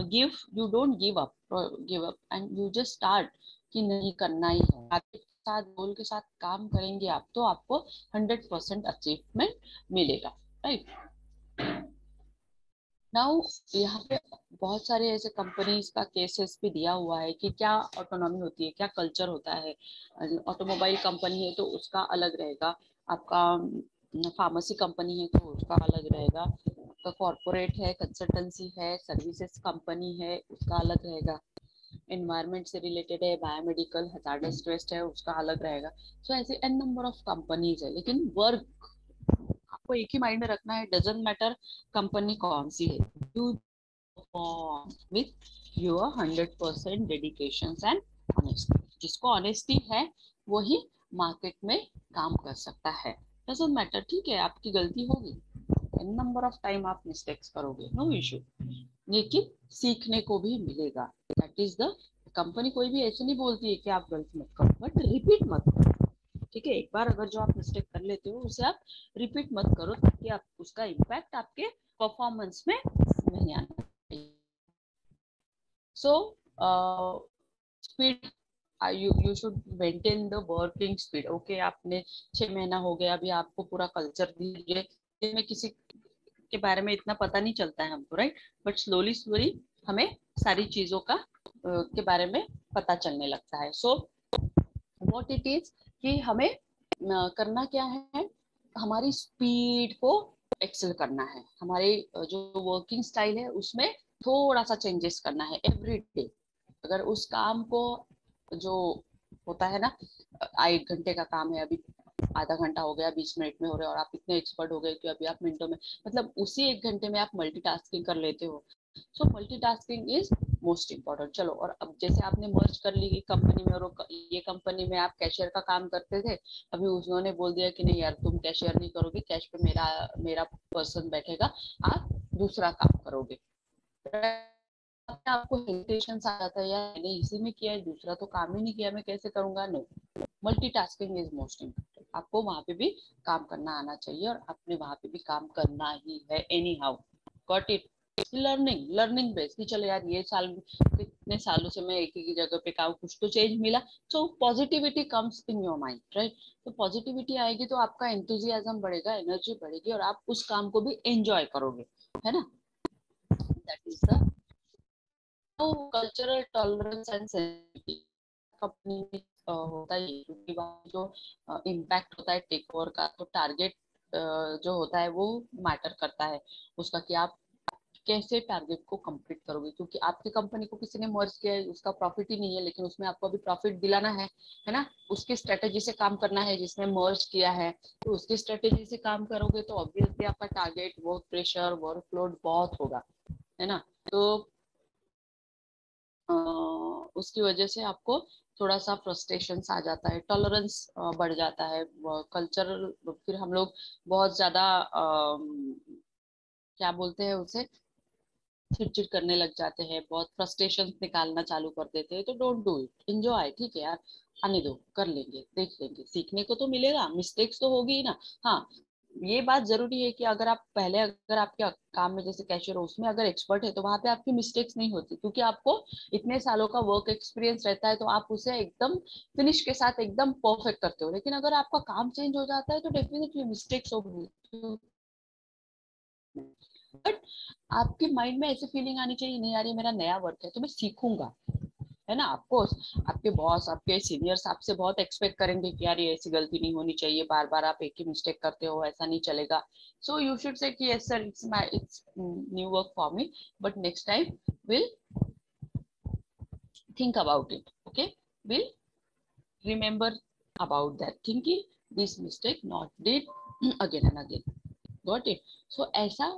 give, you don't give up and you just start कि नहीं करना ही है। आपके साथ गोल के साथ काम करेंगे आप, तो आपको 100% अचीवमेंट मिलेगा, राइट। नाउ यहाँ पे बहुत सारे ऐसे कंपनीज का केसेस भी दिया हुआ है कि क्या ऑटोनॉमी होती है, क्या कल्चर होता है। ऑटोमोबाइल कंपनी है तो उसका अलग रहेगा, आपका फार्मेसी कंपनी है तो उसका अलग रहेगा, आपका कॉर्पोरेट है, कंसल्टेंसी है, सर्विसेज कंपनी है, उसका अलग रहेगा, एनवायरमेंट से रिलेटेड है, बायोमेडिकल हजार्डस वेस्ट है, उसका अलग रहेगा। सो ऐसे एन नंबर ऑफ कंपनीज है, लेकिन वर्क आपको एक ही माइंड में रखना है, डजंट मैटर कंपनी कौन सी है, you perform with your 100% dedication and honesty. जिसको ऑनेस्टी है वही मार्केट में काम कर सकता है, डजंट मैटर। ठीक है, आपकी गलती होगी, एन नंबर ऑफ टाइम आप मिस्टेक्स करोगे, नो इशू, लेकिन सीखने को भी मिलेगा। दैट इज द कंपनी कोई भी ऐसे नहीं बोलती है कि आप गलती मत करो, बट रिपीट मत करो। ठीक है, एक बार अगर जो आप मिस्टेक कर लेते हो उसे आप रिपीट मत करो, ताकि आप उसका इम्पैक्ट आपके परफॉर्मेंस में नहीं आना चाहिए। So speed, you should maintain the working speed. Okay, आपने 6 महीना हो गया, अभी आपको पूरा कल्चर दीजिए में किसी के बारे में इतना पता नहीं चलता है हमको, राइट। बट स्लोली स्लोली हमें सारी चीजों का के बारे में पता चलने लगता है। सो व्हाट इट इज कि हमें करना क्या है, हमारी स्पीड को एक्सेल करना है, हमारे जो वर्किंग स्टाइल है उसमें थोड़ा सा चेंजेस करना है एवरी डे। अगर उस काम को जो होता है ना, 1 घंटे का काम है, अभी आधा घंटा हो गया, 20 मिनट में हो रहा है, और आप इतने एक्सपर्ट हो गए कि अभी आप मिनटों में, मतलब उसी 1 घंटे में आप मल्टीटास्किंग कर लेते हो। सो मल्टीटास्किंग इज मोस्ट इम्पोर्टेंट। चलो, और अब जैसे आपने मर्ज कर ली कंपनी में, और ये कंपनी में आप कैशियर का काम करते थे, अभी उन्होंने बोल दिया कि नहीं यार, तुम कैशियर नहीं करोगे, कैश पे मेरा मेरा पर्सन बैठेगा, आप दूसरा काम करोगे। आपको हेजिटेशन आ जाता है, यार मैंने इसी में किया है, दूसरा तो काम ही नहीं किया, मैं कैसे करूंगा। No, multitasking is most important. आपको वहां पे भी काम करना आना चाहिए, और आपने वहां पे भी काम करना ही है any how. Got it. Learning, learning base कि चलो यार, ये साल कितने सालों से मैं एक ही जगह पे काम, कुछ तो चेंज मिला। So positivity comes in your mind, right. तो पॉजिटिविटी आएगी तो आपका एंथुजियाज्म बढ़ेगा, एनर्जी बढ़ेगी, और आप उस काम को भी एंजॉय करोगे, है ना। That is the cultural tolerance and sensitivity company में होता है, क्योंकि वहाँ जो इम्पैक्ट होता है टेक ओवर का, तो टारगेट जो होता है वो मैटर करता है उसका, कि आप कैसे टारगेट को कंप्लीट करोगे। क्योंकि आपकी कंपनी को किसी ने मर्ज किया है, उसका प्रॉफिट ही नहीं है, लेकिन उसमें आपको अभी प्रॉफिट दिलाना है ना। उसकी स्ट्रेटेजी से काम करना है, जिसने मर्ज किया है, तो उसकी स्ट्रेटेजी से काम करोगे तो ऑब्वियसली आपका टारगेट, वर्क प्रेशर, वर्कलोड बहुत होगा, है ना। तो उसकी वजह से आपको थोड़ा सा फ्रस्ट्रेशन आ जाता है, टॉलरेंस बढ़ जाता है, कल्चर, फिर हम लोग बहुत ज्यादा क्या बोलते हैं उसे, चिड़चिड़ करने लग जाते हैं, बहुत फ्रस्ट्रेशन निकालना चालू कर देते हैं। तो डोंट डू इट, एंजॉय, ठीक है यार, आने दो, कर लेंगे, देख लेंगे, सीखने को तो मिलेगा, मिस्टेक्स तो होगी ही ना। हाँ, ये बात जरूरी है कि अगर आप पहले, अगर आपके काम में जैसे कैशियर हो, उसमें अगर एक्सपर्ट है, तो वहां पे आपकी मिस्टेक्स नहीं होती, क्योंकि आपको इतने सालों का वर्क एक्सपीरियंस रहता है, तो आप उसे एकदम फिनिश के साथ एकदम परफेक्ट करते हो। लेकिन अगर आपका काम चेंज हो जाता है तो डेफिनेटली मिस्टेक्स होगी। बट आपके माइंड में ऐसी फीलिंग आनी चाहिए, नहीं यार ये मेरा नया वर्क है तो मैं सीखूंगा, है ना। ऑफकोर्स आपके बॉस, आपके सीनियर्स आपसे बहुत एक्सपेक्ट करेंगे कि यार ये ऐसी गलती नहीं होनी चाहिए, बार बार आप एक ही मिस्टेक करते हो, ऐसा नहीं चलेगा। सो यू शुड से कि yes sir, it's new work for me, but next time will think about it, okay, will remember about that thinking, this mistake not did again and again, got it। so ऐसा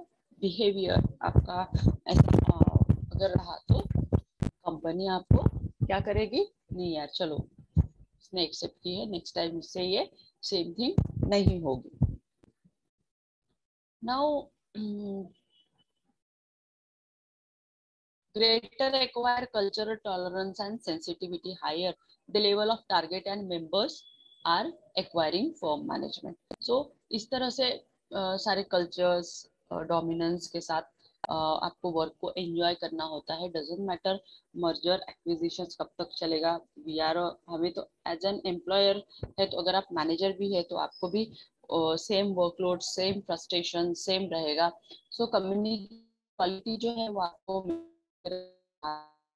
behaviour आपका ऐसा अगर रहा तो company आपको क्या करेगी, नहीं यार चलो इसने एक्सेप्ट की है, नेक्स्ट टाइम इससे ये सेम थिंग नहीं होगी। Now greater acquire cultural tolerance and sensitivity higher the level of target and members are acquiring firm management। so इस तरह से सारे कल्चर्स डोमिनेंस के साथ आपको वर्क को एंजॉय करना होता है। डजेंट मैटर मर्जर एक्विजिशंस कब तक चलेगा, वी आर हमें तो एज एन एम्प्लॉयर है, तो अगर आप मैनेजर भी है तो आपको भी same workload, same frustration same रहेगा। सो कम्युनिटी क्वालिटी जो है वो आपको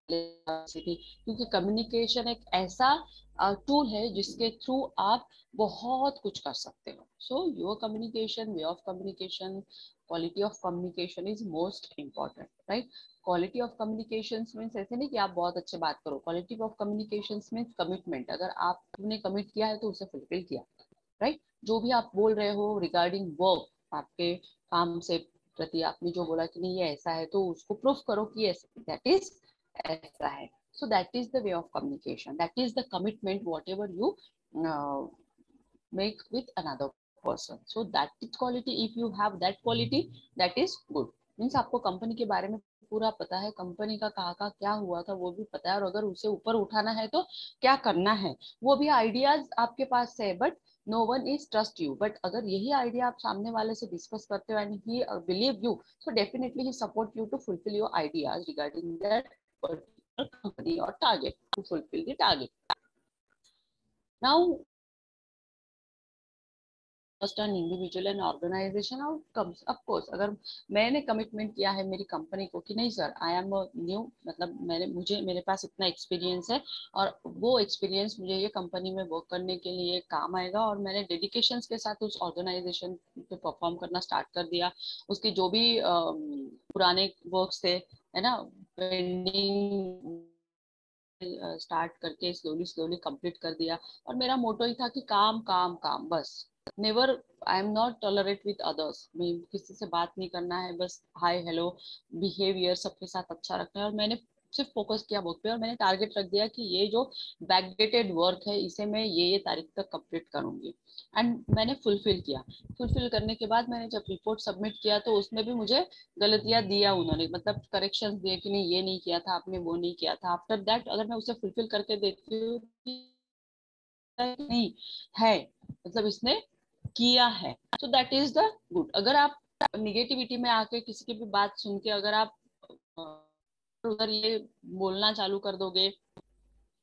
क्योंकि कम्युनिकेशन एक ऐसा टूल है जिसके थ्रू आप बहुत कुछ कर सकते हो। So your communication, way of communication, quality of communication is most important, right. Quality of communication means ऐसे नहीं कि आप बहुत अच्छे बात करो, quality of communication means commitment, अगर आपने कमिट किया है तो उसे फुलफिल किया, राइट। जो भी आप बोल रहे हो रिगार्डिंग वर्क, आपके काम से प्रति आपने जो बोला कि नहीं ये ऐसा है, तो उसको प्रूफ करो कि दैट इज ऐसा है। So that is the way of communication, that is the commitment what ever you make with another person। so that is quality, if you have that quality, that is good। Means आपको company के बारे में पूरा पता है, company का कहाँ का क्या हुआ था वो भी पता है, और अगर उसे ऊपर उठाना है तो क्या करना है वो भी आइडियाज आपके पास है। But no one is trust you, but अगर यही आइडिया आप सामने वाले से डिस्कस करते हो and he believe you, so definitely he support you to fulfil your ideas regarding that particular company और target, to fulfil the target. Now trust and individual and organisation outcomes. Of course अगर मैंने commitment किया है मेरी company को कि नहीं sir I am new, मतलब मुझे मेरे पास इतना एक्सपीरियंस है और वो एक्सपीरियंस मुझे ये कंपनी में वर्क करने के लिए काम आएगा, और मैंने डेडिकेशन के साथ उस ऑर्गेनाइजेशन पे परफॉर्म करना स्टार्ट कर दिया। उसके जो भी पुराने वर्क्स थे, है ना, पेंडिंग स्टार्ट करके स्लोली स्लोली कंप्लीट कर दिया। और मेरा मोटो ही था कि काम काम काम बस, never, I am not tolerate with others, मैं किसी से बात नहीं करना है, बस हाय हेलो बिहेवियर सबके साथ अच्छा रखना है। और मैंने सिर्फ फोकस किया वर्क पे, और मैंने टारगेट रख दिया कि ये जो बैकडेटेड वर्क है इसे मैं ये तारीख तक कंप्लीट करूंगी, एंड मैंने फुलफिल किया। फुलफिल करने के बाद मैंने जब रिपोर्ट सबमिट किया तो उसमें भी मुझे गलतियां दिया उन्होंने, मतलब करेक्शंस दिए कि नहीं ये नहीं किया था आपने, वो नहीं किया था। आफ्टर दैट अगर मैं उसे फुलफिल करके देखती हूँ नहीं है, मतलब इसने किया है, तो दैट इज द गुड। अगर आप निगेटिविटी में आके किसी की भी बात सुन के अगर आप उधर ये बोलना चालू कर दोगे,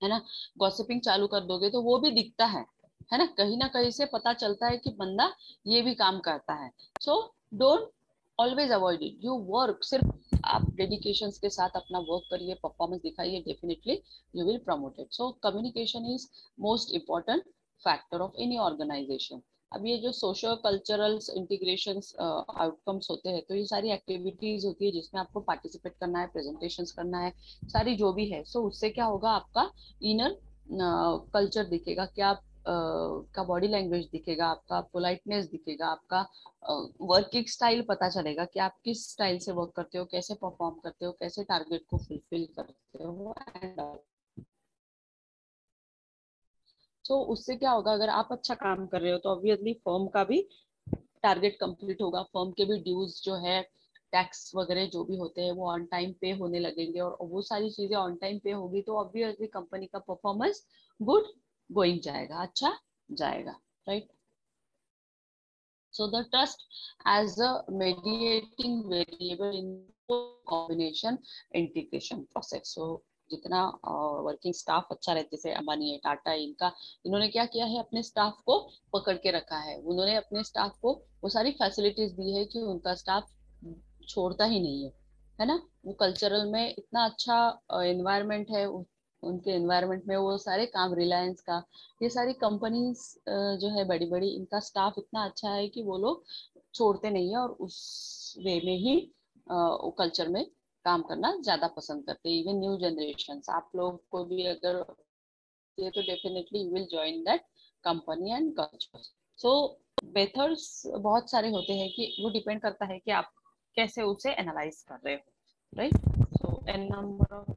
है ना, गॉसिपिंग चालू कर दोगे, तो वो भी दिखता है ना कहीं से पता चलता है कि बंदा ये भी काम करता है। So don't always avoid it, you work, सिर्फ आप डेडिकेशन के साथ अपना वर्क करिए, परफॉर्मेंस दिखाइए, definitely you will promoted. So communication is most important factor of any organisation. अब ये जो सोशल कल्चरल इंटीग्रेशन आउटकम्स होते हैं, तो ये सारी एक्टिविटीज होती है जिसमें आपको पार्टिसिपेट करना है, प्रेजेंटेशन करना है, सारी जो भी है। सो उससे क्या होगा, आपका इनर कल्चर दिखेगा, क्या का बॉडी लैंग्वेज दिखेगा, आपका पोलाइटनेस दिखेगा, आपका वर्किंग स्टाइल पता चलेगा कि आप किस स्टाइल से वर्क करते हो, कैसे परफॉर्म करते हो, कैसे टारगेट को फुलफिल करते हो। एंड सो उससे क्या होगा, अगर आप अच्छा काम कर रहे हो तो ऑब्वियसली फर्म का भी टारगेट कंप्लीट होगा, फर्म के भी ड्यूज जो है, टैक्स वगैरह जो भी होते हैं वो ऑन टाइम पे होने लगेंगे, और वो सारी चीजें ऑन टाइम पे होगी तो ऑब्वियसली कंपनी का परफॉर्मेंस गुड गोइंग जाएगा, अच्छा जाएगा, right. So the trust as a mediating variable in combination integration process। So जितना वर्किंग स्टाफ अच्छा रहता है, जैसे अंबानी है, टाटा है, इनका इन्होंने क्या किया है, अपने स्टाफ को पकड़ के रखा है, उन्होंने अपने स्टाफ को वो सारी फैसिलिटीज दी है कि उनका स्टाफ छोड़ता ही नहीं है ना। वो कल्चरल में इतना अच्छा एनवायरनमेंट है, उनके एनवायरनमेंट में वो सारे काम, रिलायंस का, ये सारी कंपनीज जो है बड़ी बड़ी, इनका स्टाफ इतना अच्छा है कि वो लोग छोड़ते नहीं है और उस वे में ही वो कल्चर में काम करना ज्यादा पसंद करते हैं। इवन न्यू जनरेशन, आप लोग को भी अगर ये तो definitely you will join that company and culture. So methods बहुत सारे होते हैं कि वो डिपेंड करता है कि आप कैसे उसे एनालाइज कर रहे हो, right. So an number of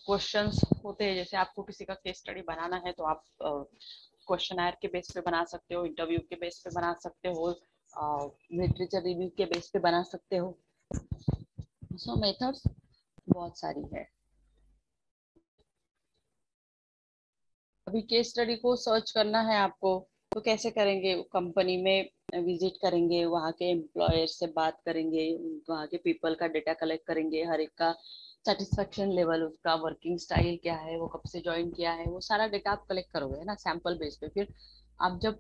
questions होते हैं। जैसे आपको किसी का केस स्टडी बनाना है तो आप क्वेश्चनर के बेस पे बना सकते हो, इंटरव्यू के बेस पे बना सकते हो, लिटरेचर रिव्यू के बेस पे बना सकते हो। सो मेथड्स बहुत सारी है। अभी केस स्टडी को सर्च करना है आपको, तो कैसे करेंगे? कंपनी में विजिट करेंगे, वहाँ के एम्प्लॉयर से बात करेंगे, वहाँ के पीपल का डेटा कलेक्ट करेंगे, हर एक का सेटिस्फेक्शन लेवल, उसका वर्किंग स्टाइल क्या है, वो कब से ज्वाइन किया है, वो सारा डेटा आप कलेक्ट करोगे, है ना, सैंपल बेस पे। फिर आप जब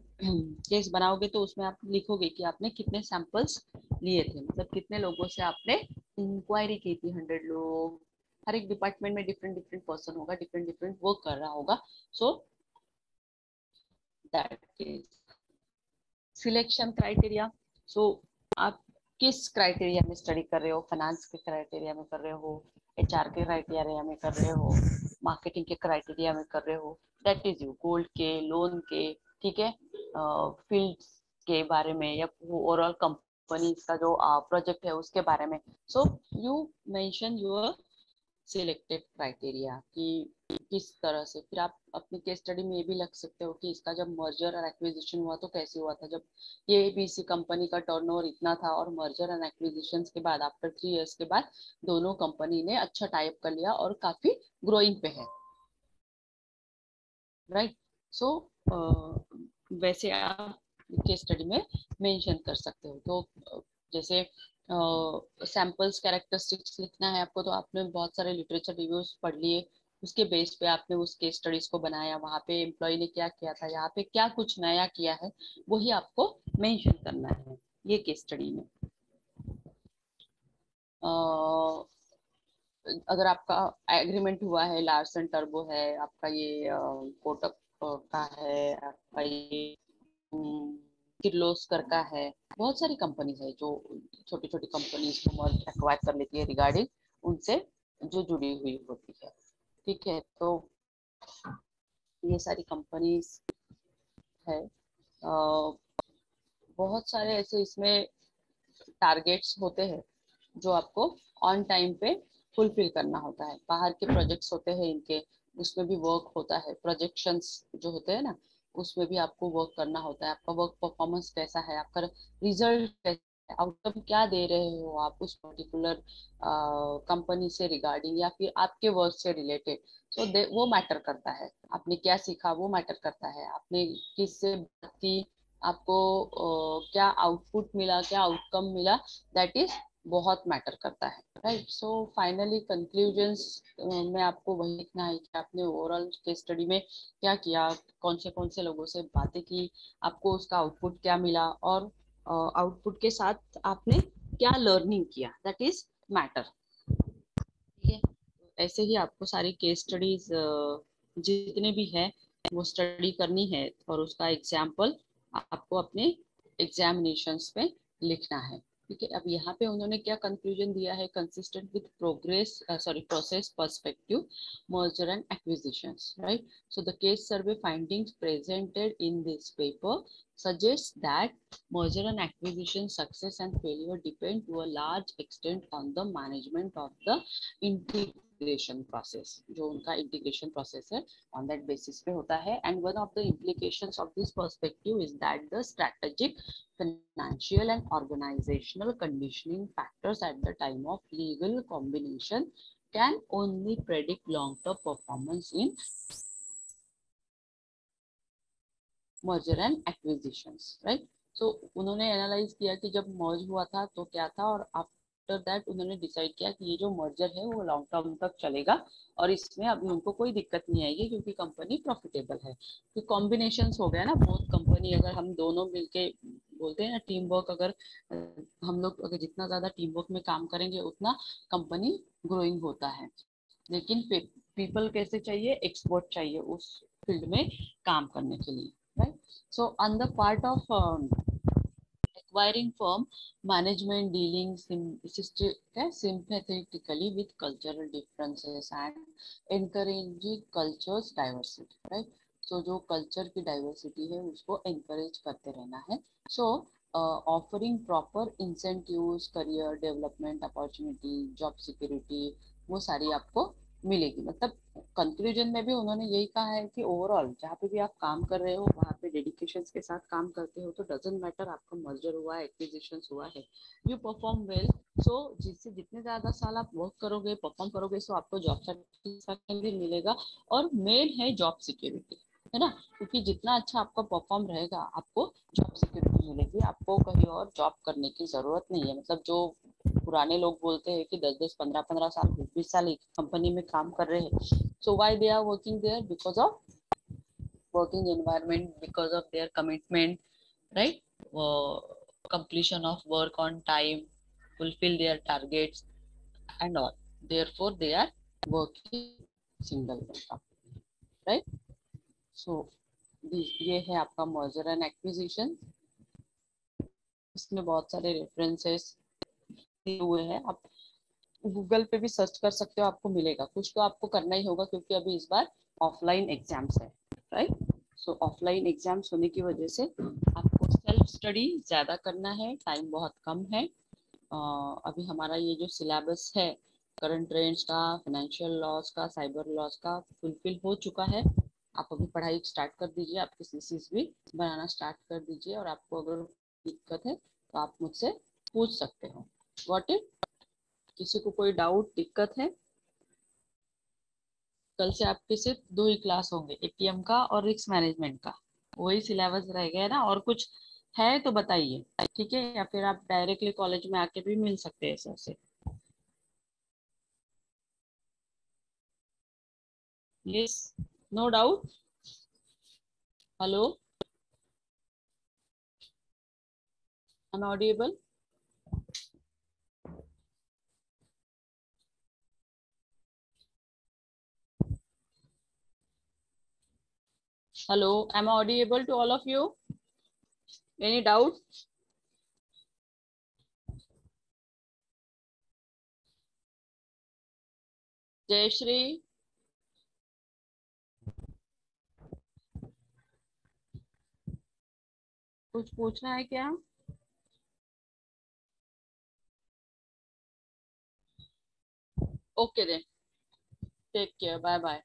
केस बनाओगे तो उसमें आप लिखोगे कि आपने कितने सैंपल्स लिए थे, मतलब कितने लोगों से आपने इंक्वायरी की थी। 100 लोग, हर एक डिपार्टमेंट में डिफरेंट डिफरेंट पर्सन होगा, डिफरेंट डिफरेंट वर्क कर रहा होगा। So that is selection criteria. So आप किस क्राइटेरिया में स्टडी कर रहे हो? फाइनेंस के क्राइटेरिया में कर रहे हो, एचआर के क्राइटेरिया में कर रहे हो, मार्केटिंग के क्राइटेरिया में कर रहे हो, दैट इज यू, गोल्ड के, लोन के, ठीक है, फील्ड के बारे में, या ओवरऑल कंपनी का जो प्रोजेक्ट है उसके बारे में। So you mention your selected criteria कि किस तरह से। फिर आप अपनी केस स्टडी में ये भी लग सकते हो कि इसका जब मर्जर और एक्विजिशन हुआ तो कैसे हुआ था, जब ये बीसी कंपनी का टर्नओवर इतना था और मर्जर एंड एक्विजिशन के बाद आफ्टर 3 इयर्स के बाद दोनों कंपनी ने अच्छा टाइप कर लिया और काफी ग्रोइंग पे है, राइट। सो वैसे आप केस स्टडी में मेंशन कर सकते हो। तो जैसे सैम्पल्स कैरेक्टरिस्टिक्स लिखना है आपको, तो आपने बहुत सारे लिटरेचर रिव्यूज पढ़ लिए, उसके बेस पे आपने उस केस स्टडीज को बनाया, वहाँ पे एम्प्लॉय ने क्या किया था, यहाँ पे क्या कुछ नया किया है, वही आपको मेंशन करना है ये केस स्टडी में। अगर आपका एग्रीमेंट हुआ है, लार्सन टर्बो है आपका, ये कोटक का है आपका, ये किर्लोस्कर का है, बहुत सारी कंपनीज है जो छोटी छोटी कंपनीज को मर्ज एक्वायर कर लेती है रिगार्डिंग उनसे जो जुड़ी हुई होती है, ठीक है। तो ये सारी कंपनीज है। बहुत सारे ऐसे इसमें टारगेट्स होते हैं जो आपको ऑन टाइम पे फुलफिल करना होता है। बाहर के प्रोजेक्ट्स होते हैं इनके, उसमें भी वर्क होता है, प्रोजेक्शंस जो होते हैं ना, उसमें भी आपको वर्क करना होता है। आपका वर्क परफॉर्मेंस कैसा है, आपका रिजल्ट कैसा है, आउटकम क्या दे रहे हो आप उस पर्टिकुलर कंपनी से रिगार्डिंग या फिर आपके वर्क से रिलेटेड। सो वो मैटर करता है, आपने क्या सीखा वो मैटर करता है, आपने किससे बात की, आपको क्या आउटपुट मिला, क्या आउटकम मिला, दैट इज बहुत मैटर करता है, राइट। सो फाइनली कंक्लूजन्स में आपको वही लिखना है कि आपने ओवरऑल केस स्टडी में क्या किया, कौन से लोगों से बातें की, आपको उसका आउटपुट क्या मिला, और आउटपुट के साथ आपने क्या लर्निंग किया, दैट इज मैटर, ठीक है। ऐसे ही आपको सारी केस स्टडीज जितने भी है वो स्टडी करनी है और उसका एग्जाम्पल आपको अपने एग्जामिनेशंस पे लिखना है, ठीक है। अब यहाँ पे उन्होंने क्या कंक्लूजन दिया है, consistent with progress sorry process perspective merger and acquisitions, right? So the case survey findings presented in this paper suggests that merger and acquisition success and failure depend to a large extent on the management of the integration process, जो उनका integration process है on that basis पे होता है। And one of the implications of this perspective is that the strategic, financial and organizational conditioning factors at the time of legal combination can only predict long-term performance in merger and acquisitions, right? So उन्होंने analyse किया कि जब मर्ज हुआ था तो क्या था, और आफ्टर दैट उन्होंने डिसाइड किया कि ये जो मर्जर है वो लॉन्ग टर्म तक चलेगा और इसमें अभी उनको कोई दिक्कत नहीं आएगी क्योंकि कंपनी प्रॉफिटेबल है। तो कॉम्बिनेशन हो गया ना, बहुत कंपनी, अगर हम दोनों मिलके बोलते हैं ना टीम वर्क, अगर हम लोग अगर जितना ज्यादा टीम वर्क में काम करेंगे उतना कंपनी ग्रोइंग होता है। लेकिन पीपल कैसे चाहिए, एक्सपर्ट चाहिए उस फील्ड में काम करने के लिए, right. So on the part of acquiring firm, management dealing sympathetically with cultural differences and encouraging cultures diversity, right? So जो culture की diversity है उसको encourage करते रहना है। So offering proper incentives, career development opportunity, job security, वो सारी आपको मिलेगी। मतलब कंक्लूजन में भी उन्होंने यही कहा है कि ओवरऑल जहाँ पे भी आप काम कर रहे हो वहाँ पे डेडिकेशन के साथ काम करते हो, तो डजेंट मैटर आपका मर्जर हुआ है, एक्विजिशन हुआ है, यू परफॉर्म वेल। सो जिससे जितने ज्यादा साल आप वर्क करोगे, परफॉर्म करोगे, सो आपको जॉब सेटिस्फैक्शन भी मिलेगा। और मेन है जॉब सिक्योरिटी, है ना, क्योंकि जितना अच्छा आपका परफॉर्म रहेगा आपको जॉब सिक्योरिटी मिलेगी, आपको कहीं और जॉब करने की जरूरत नहीं है। मतलब जो पुराने लोग बोलते हैं कि 10-10, 15-15 साल, 20-20 साल एक कंपनी में काम कर रहे हैं, so why they are working there? Because of working environment, because of their commitment, right? uh, Completion of work on time, fulfill their targets and all, therefore they are working single income, right? So ये है आपका merger and acquisition. इसमें बहुत सारे references दिए हुए हैं, आप गूगल पे भी सर्च कर सकते हो, आपको मिलेगा। कुछ तो आपको करना ही होगा क्योंकि अभी इस बार ऑफलाइन एग्जाम्स है, राइट। सो ऑफलाइन एग्जाम्स होने की वजह से आपको सेल्फ स्टडी ज्यादा करना है, टाइम बहुत कम है। अभी हमारा ये जो सिलेबस है करंट ट्रेंड्स का, फाइनेंशियल लॉस का, साइबर लॉस का फुलफिल हो चुका है। आप अभी पढ़ाई स्टार्ट कर दीजिए, आपकी सीसीज भी बनाना स्टार्ट कर दीजिए, और आपको अगर दिक्कत है तो आप मुझसे पूछ सकते हो। व्हाट इफ किसी को कोई डाउट दिक्कत है? कल से आपके सिर्फ दो ही क्लास होंगे, एटीएम का और रिस्क मैनेजमेंट का, वही सिलेबस रह गया है ना। और कुछ है तो बताइए, ठीक है, या फिर आप डायरेक्टली कॉलेज में आके भी मिल सकते हैं सर से। Yes, no doubt. Hello, am audible? Hello, am audible to all of you? Any doubt? Jayashree, कुछ पूछना है क्या? Okay then, take care, bye bye.